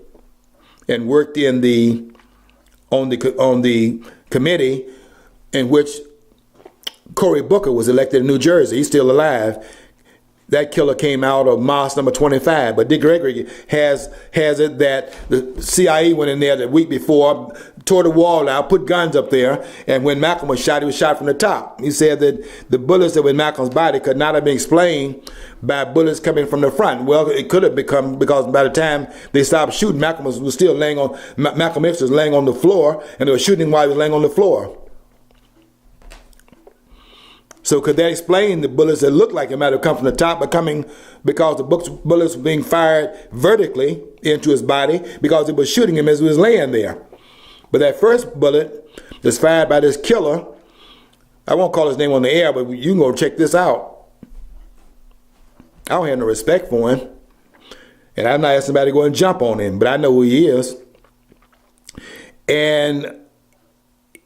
A: and worked in on the committee in which Cory Booker was elected in New Jersey. He's still alive. That killer came out of Mosque number 25. But Dick Gregory has it that the CIA went in there the week before, tore the wall out, put guns up there, and when Malcolm was shot, he was shot from the top. He said that the bullets that were in Malcolm's body could not have been explained by bullets coming from the front. Well, it could have become because by the time they stopped shooting, Malcolm was still laying on. Malcolm X was laying on the floor, and they were shooting while he was laying on the floor. So could that explain the bullets that looked like it might have come from the top, but coming because the bullets were being fired vertically into his body because it was shooting him as he was laying there. But that first bullet that's fired by this killer, I won't call his name on the air, but you can go check this out. I don't have no respect for him. And I'm not asking somebody to go and jump on him, but I know who he is. And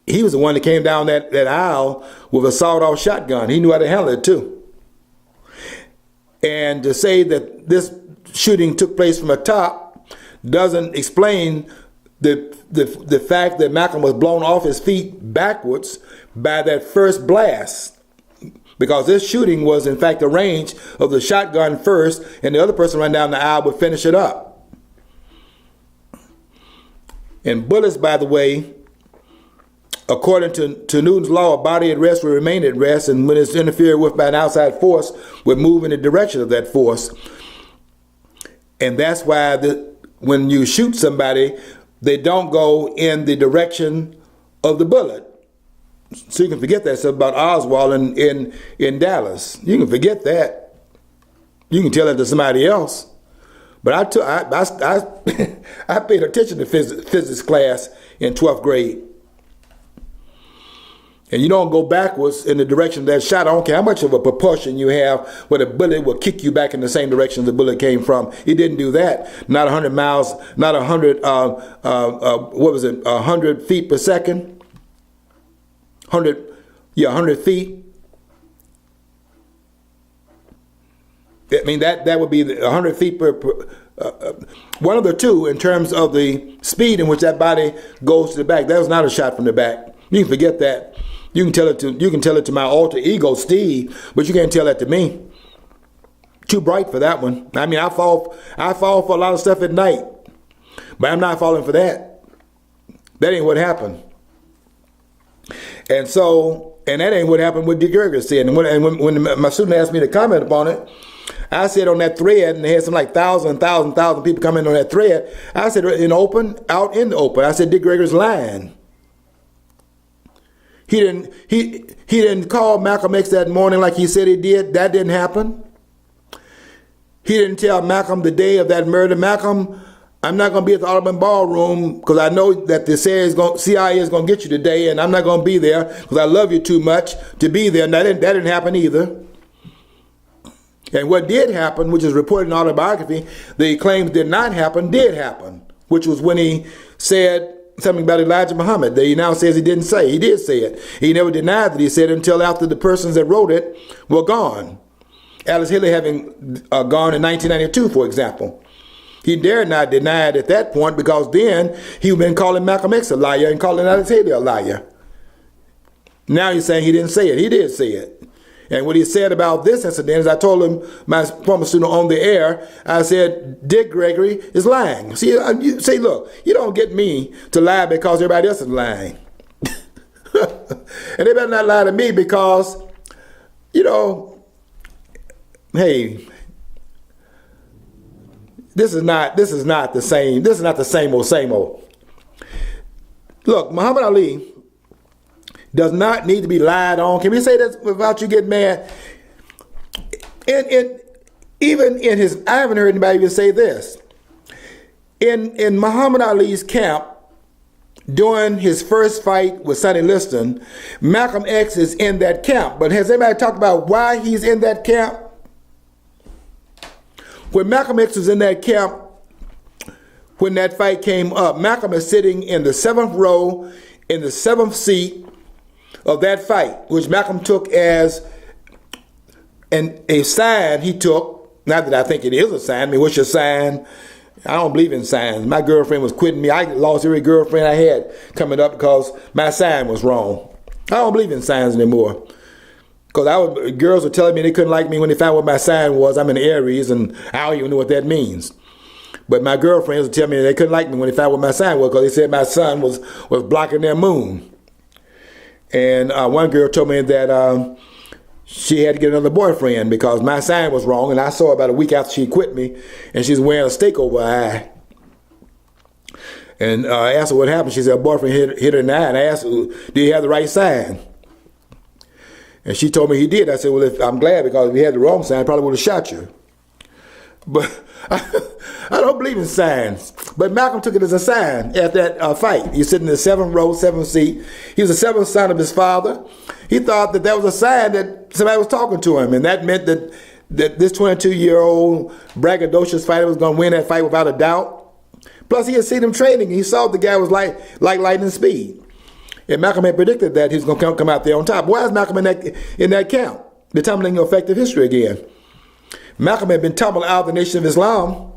A: he was the one that came down that aisle with a sawed-off shotgun. He knew how to handle it too. And to say that this shooting took place from the top doesn't explain the fact that Malcolm was blown off his feet backwards by that first blast. Because this shooting was in fact the range of the shotgun first, and the other person running down the aisle would finish it up. And bullets, by the way, according to Newton's law, a body at rest will remain at rest, and when it's interfered with by an outside force, will move in the direction of that force. And that's why when you shoot somebody, they don't go in the direction of the bullet. So you can forget that stuff about Oswald in Dallas. You can forget that. You can tell it to somebody else. But I paid attention to physics class in 12th grade. And you don't go backwards in the direction of that shot. I don't care how much of a propulsion you have, where the bullet will kick you back in the same direction the bullet came from. It didn't do that. Not 100 miles, not 100, 100 feet per second? 100 feet. I mean, that would be 100 feet per one of the two in terms of the speed in which that body goes to the back. That was not a shot from the back. You can forget that. You can tell it to my alter ego, Steve, but you can't tell that to me. Too bright for that one. I mean, I fall for a lot of stuff at night, but I'm not falling for that. That ain't what happened. And that ain't what happened with Dick Gregory said. And when my student asked me to comment upon it, I said on that thread, and they had some like thousand people come in on that thread. I said out in the open. I said Dick Gregory's lying. He didn't call Malcolm X that morning like he said he did. That didn't happen. He didn't tell Malcolm the day of that murder, Malcolm, I'm not going to be at the Audubon Ballroom because I know that the CIA is going to get you today, and I'm not going to be there because I love you too much to be there. And that didn't happen either. And what did happen, which is reported in autobiography, the claims did not happen, did happen. which was when he said something about Elijah Muhammad that he now says he didn't say. He did say it. He never denied that he said it until after the persons that wrote it were gone. Alice Haley having gone in 1992, for example. He dared not deny it at that point, because then he would have been calling Malcolm X a liar and calling Alice Haley a liar. Now he's saying he didn't say it. He did say it. And what he said about this incident is, I told him, my former student on the air, I said, Dick Gregory is lying. See, look, you don't get me to lie because everybody else is lying. And they better not lie to me because, hey, this is not the same. This is not the same old. Look, Muhammad Ali does not need to be lied on. Can we say that without you getting mad? Even in his, I haven't heard anybody even say this. In Muhammad Ali's camp, during his first fight with Sonny Liston, Malcolm X is in that camp. But has anybody talked about why he's in that camp? When Malcolm X was in that camp, when that fight came up, Malcolm is sitting in the 7th row, in the 7th seat of that fight, which Malcolm took as a sign he took. Not that I think it is a sign. I mean, what's your sign? I don't believe in signs. My girlfriend was quitting me. I lost every girlfriend I had coming up because my sign was wrong. I don't believe in signs anymore. Because girls were telling me they couldn't like me when they found what my sign was. I'm an Aries, and I don't even know what that means. But my girlfriends would tell me they couldn't like me when they found what my sign was, because they said my sun was blocking their moon. And one girl told me that she had to get another boyfriend because my sign was wrong, and I saw her about a week after she quit me, and she's wearing a stake over her eye. And I asked her what happened. She said her boyfriend hit her in the eye, and I asked her, do you have the right sign? And she told me he did. I said, well, I'm glad, because if he had the wrong sign, I probably would have shot you. But I don't believe in signs. But Malcolm took it as a sign at that fight. He's sitting in the 7th row, 7th seat. He was the 7th son of his father. He thought that was a sign that somebody was talking to him. And that meant that this 22-year-old braggadocious fighter was going to win that fight without a doubt. Plus, he had seen him training. He saw the guy was like lightning speed. And Malcolm had predicted that he was going to come out there on top. Why is Malcolm in that camp? They're tumbling effective history again. Malcolm had been tumbled out of the Nation of Islam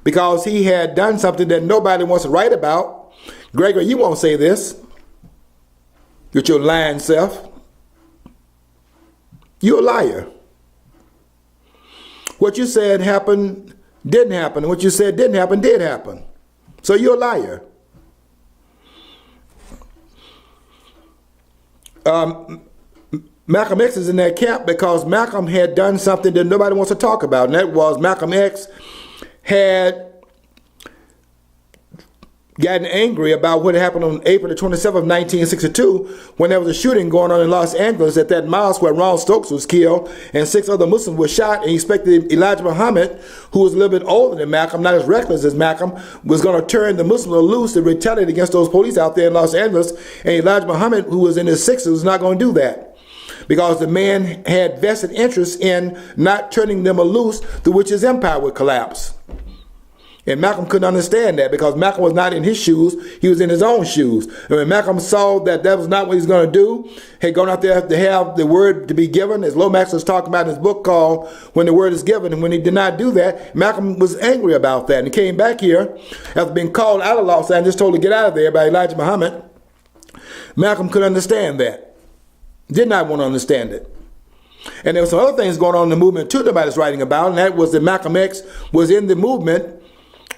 A: because he had done something that nobody wants to write about. Gregory, you won't say this with your lying self. You're a liar. What you said happened didn't happen, and what you said didn't happen did happen. So you're a liar. Malcolm X is in that camp because Malcolm had done something that nobody wants to talk about, and that was Malcolm X had gotten angry about what happened on April the 27th of 1962 when there was a shooting going on in Los Angeles at that mosque where Ron Stokes was killed and 6 other Muslims were shot, and he expected Elijah Muhammad, who was a little bit older than Malcolm, not as reckless as Malcolm, was going to turn the Muslims loose to retaliate against those police out there in Los Angeles, and Elijah Muhammad, who was in his 60s, was not going to do that because the man had vested interest in not turning them loose, through which his empire would collapse. And Malcolm couldn't understand that because Malcolm was not in his shoes, he was in his own shoes. And when Malcolm saw that was not what he was going to do, had gone out there to have the word to be given, as Lomax was talking about in his book called When the Word is Given. And when he did not do that, Malcolm was angry about that. And he came back here after being called out of Los Angeles, told to get out of there by Elijah Muhammad. Malcolm couldn't understand that. Did not want to understand it. And there were some other things going on in the movement too nobody's writing about, and that was that Malcolm X was in the movement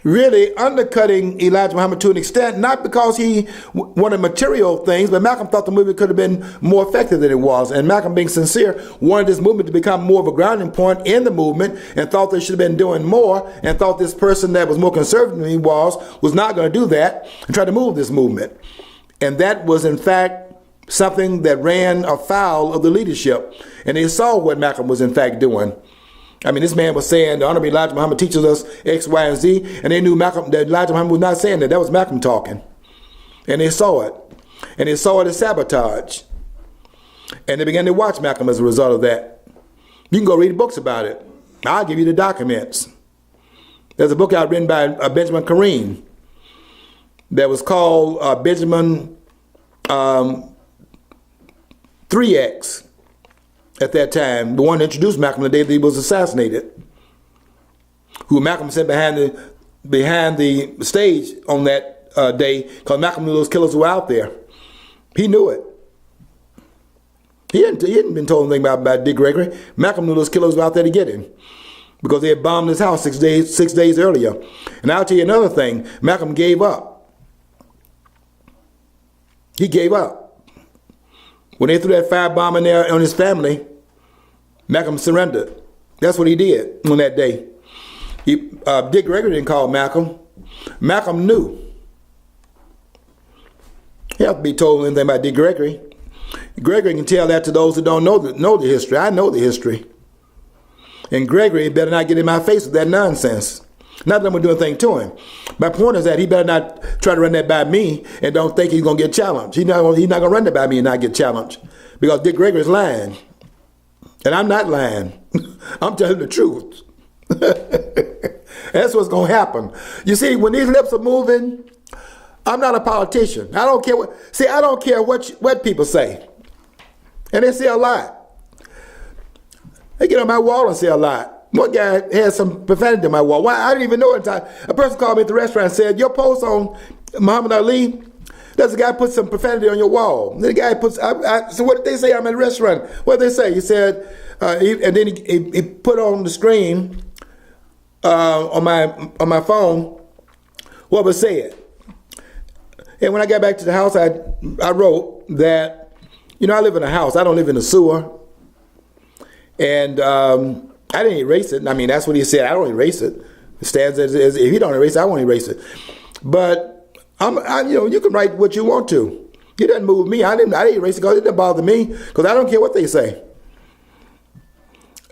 A: really undercutting Elijah Muhammad to an extent, not because he wanted material things, but Malcolm thought the movement could have been more effective than it was. And Malcolm, being sincere, wanted this movement to become more of a grounding point in the movement and thought they should have been doing more, and thought this person that was more conservative than he was not going to do that and try to move this movement. And that was, in fact, something that ran afoul of the leadership. And they saw what Malcolm was, in fact, doing. I mean, this man was saying the Honorable Elijah Muhammad teaches us X, Y, and Z, and they knew that Elijah Muhammad was not saying that. That was Malcolm talking. And they saw it. And they saw it as sabotage. And they began to watch Malcolm as a result of that. You can go read books about it. I'll give you the documents. There's a book out written by Benjamin Kareem that was called Benjamin 3X at that time, the one that introduced Malcolm the day that he was assassinated, who Malcolm sent behind the stage on that day, because Malcolm knew those killers were out there. He knew it. He hadn't been told anything about Dick Gregory. Malcolm knew those killers were out there to get him, because they had bombed his house 6 days earlier. And I'll tell you another thing, Malcolm gave up. He gave up. When they threw that firebomb in there on his family, Malcolm surrendered. That's what he did on that day. Dick Gregory didn't call Malcolm. Malcolm knew. He have to be told anything about Dick Gregory. Gregory can tell that to those who don't know the history. I know the history. And Gregory better not get in my face with that nonsense. Not that I'm going to do anything to him. My point is that he better not try to run that by me and don't think he's going to get challenged. He's not going to run that by me and not get challenged. Because Dick Gregory's lying. And I'm not lying. I'm telling the truth. That's what's going to happen. You see, when these lips are moving, I'm not a politician. I don't care what people say. And they say a lot. They get on my wall and say a lot. One guy had some profanity on my wall. Why? I didn't even know it until a person called me at the restaurant and said, your post on Muhammad Ali, there's a guy put some profanity on your wall. And the guy puts, so what did they say? I'm at a restaurant. What did they say? He said, and then he put on the screen on my phone what was said. And when I got back to the house, I wrote that, I live in a house. I don't live in a sewer. And I didn't erase it. I mean, that's what he said. I don't erase it. It stands as if you don't erase it, I won't erase it. But you can write what you want to. It doesn't move me. I didn't erase it because it didn't bother me, because I don't care what they say.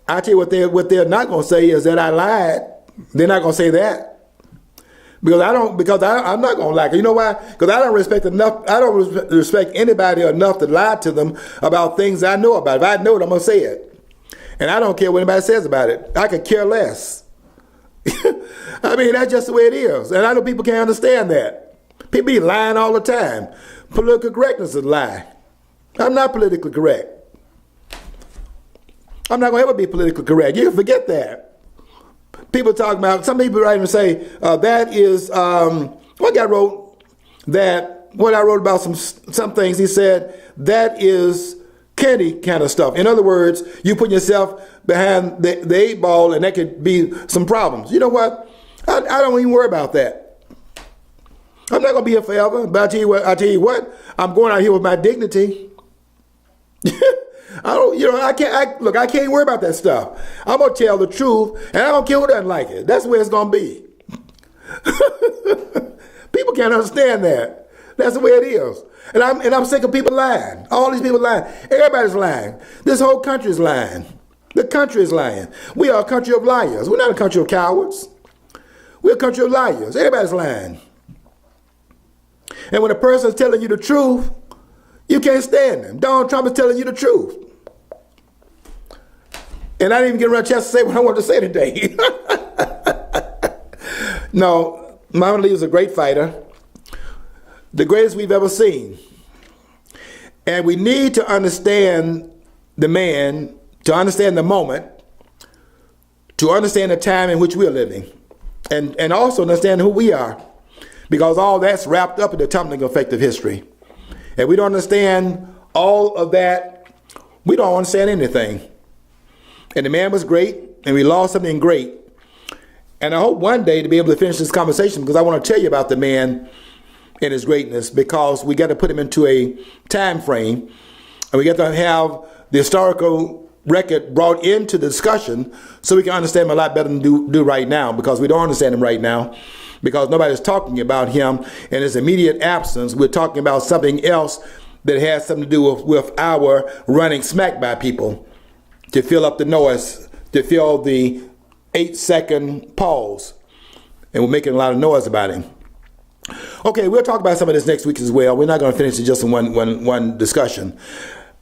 A: I tell you what they're not going to say is that I lied. They're not going to say that. Because I'm not going to like it. You know why? Because I don't respect anybody enough to lie to them about things I know about. If I know it, I'm going to say it. And I don't care what anybody says about it. I could care less. I mean, that's just the way it is. And I know people can't understand that. People be lying all the time. Political correctness is a lie. I'm not politically correct. I'm not going to ever be politically correct. You can forget that. People talk about, some people write and say, that is, one guy wrote that, when I wrote about some things, he said, that is candy kind of stuff. In other words, you put yourself behind the eight ball and that could be some problems. You know what? I don't even worry about that. I'm not going to be here forever, but I tell you what, I'm going out here with my dignity. I can't worry about that stuff. I'm going to tell the truth, and I don't care who doesn't like it. That's the way it's going to be. People can't understand that. That's the way it is. And I'm sick of people lying. All these people lying. Everybody's lying. This whole country is lying. The country is lying. We are a country of liars. We're not a country of cowards. We're a country of liars. Everybody's lying. And when a person's telling you the truth, you can't stand them. Donald Trump is telling you the truth. And I didn't even get around a chance to say what I wanted to say today. No, Muhammad Ali was a great fighter. The greatest we've ever seen. And we need to understand the man, to understand the moment, to understand the time in which we're living, and also understand who we are. Because all that's wrapped up in the tumbling effect of history. And we don't understand all of that, we don't understand anything. And the man was great, and we lost something great. And I hope one day to be able to finish this conversation, because I want to tell you about the man and his greatness, because we got to put him into a time frame, and we got to have the historical record brought into the discussion so we can understand him a lot better than do right now, because we don't understand him right now, because nobody's talking about him in his immediate absence. We're talking about something else that has something to do with our running smack by people to fill up the noise, to fill the 8-second pause. And we're making a lot of noise about him. Okay, we'll talk about some of this next week as well. We're not going to finish it just in one discussion.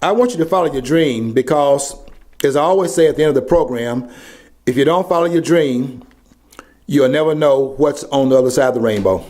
A: I want you to follow your dream, because, as I always say at the end of the program, if you don't follow your dream, you'll never know what's on the other side of the rainbow.